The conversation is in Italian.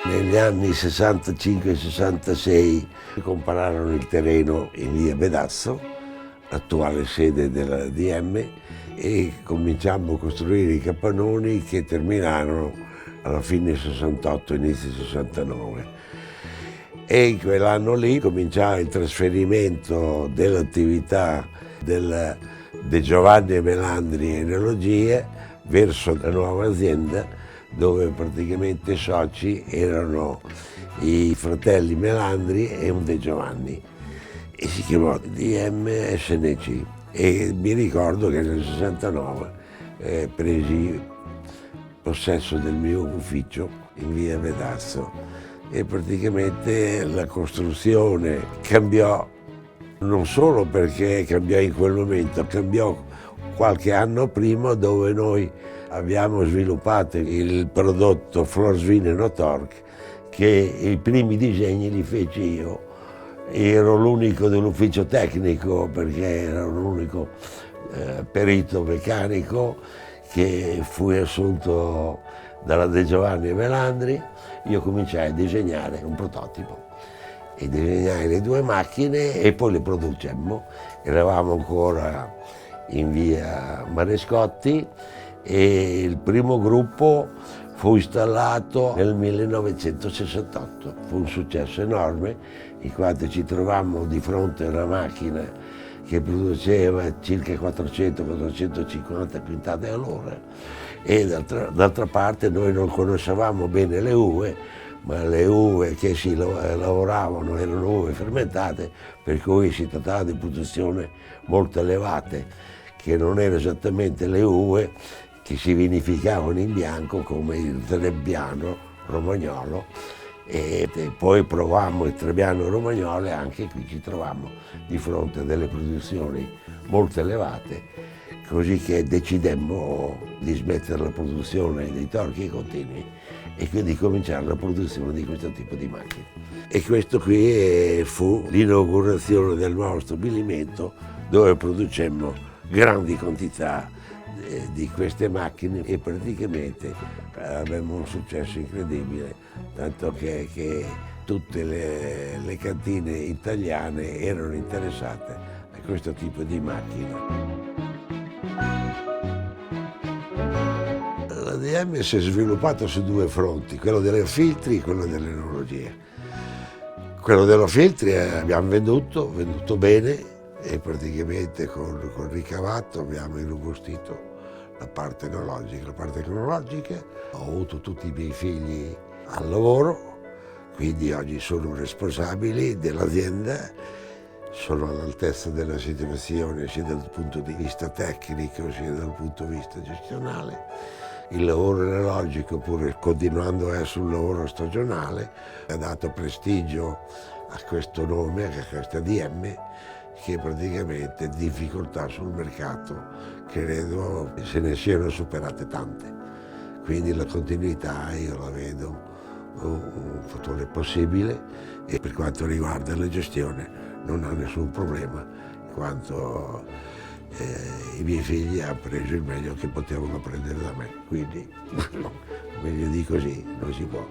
Negli anni 65-66 comprarono il terreno in via Bedasso, attuale sede della DM, e cominciammo a costruire i capannoni che terminarono alla fine 68, inizio 69. E in quell'anno lì cominciava il trasferimento dell'attività De Giovanni Melandri Enologie verso la nuova azienda, dove praticamente soci erano i fratelli Melandri e un De Giovanni, e si chiamò DMSNC. E mi ricordo che nel 69 presi possesso del mio ufficio in via Vedasso e praticamente la costruzione cambiò, non solo perché cambiò in quel momento, cambiò qualche anno prima, dove noi abbiamo sviluppato il prodotto Florsvin Notork, che i primi disegni li feci io. Ero l'unico dell'ufficio tecnico, perché ero l'unico perito meccanico che fui assunto dalla De Giovanni Melandri. Io cominciai a disegnare un prototipo e disegnai le due macchine e poi le producemmo. Eravamo ancora in via Marescotti e il primo gruppo fu installato nel 1968. Fu un successo enorme, in quanto ci trovammo di fronte a una macchina che produceva circa 400-450 quintate all'ora, e d'altra parte noi non conoscevamo bene le uve, ma le uve che si lavoravano erano uve fermentate, per cui si trattava di produzioni molto elevate, che non erano esattamente le uve che si vinificavano in bianco come il Trebbiano Romagnolo, e poi provammo il Trebbiano Romagnolo e anche qui ci trovammo di fronte a delle produzioni molto elevate, così che decidemmo di smettere la produzione dei torchi continui e quindi cominciare la produzione di questo tipo di macchine. E questo qui fu l'inaugurazione del nuovo stabilimento, dove producemmo grandi quantità di queste macchine e praticamente avevamo un successo incredibile, tanto che tutte le cantine italiane erano interessate a questo tipo di macchina. La DM si è sviluppata su due fronti, quello delle filtri e quello dell'enologia. Quello della filtri abbiamo venduto bene, e praticamente con il ricavato abbiamo irrobustito la parte enologica. La parte enologica, ho avuto tutti i miei figli al lavoro, quindi oggi sono responsabili dell'azienda, sono all'altezza della situazione sia dal punto di vista tecnico sia dal punto di vista gestionale. Il lavoro enologico, pur continuando a essere un lavoro stagionale, ha dato prestigio a questo nome, a questa DM, che praticamente difficoltà sul mercato credo se ne siano superate tante. Quindi la continuità io la vedo un fattore possibile, e per quanto riguarda la gestione non ho nessun problema, in quanto i miei figli hanno preso il meglio che potevano prendere da me, quindi meglio di così non si può.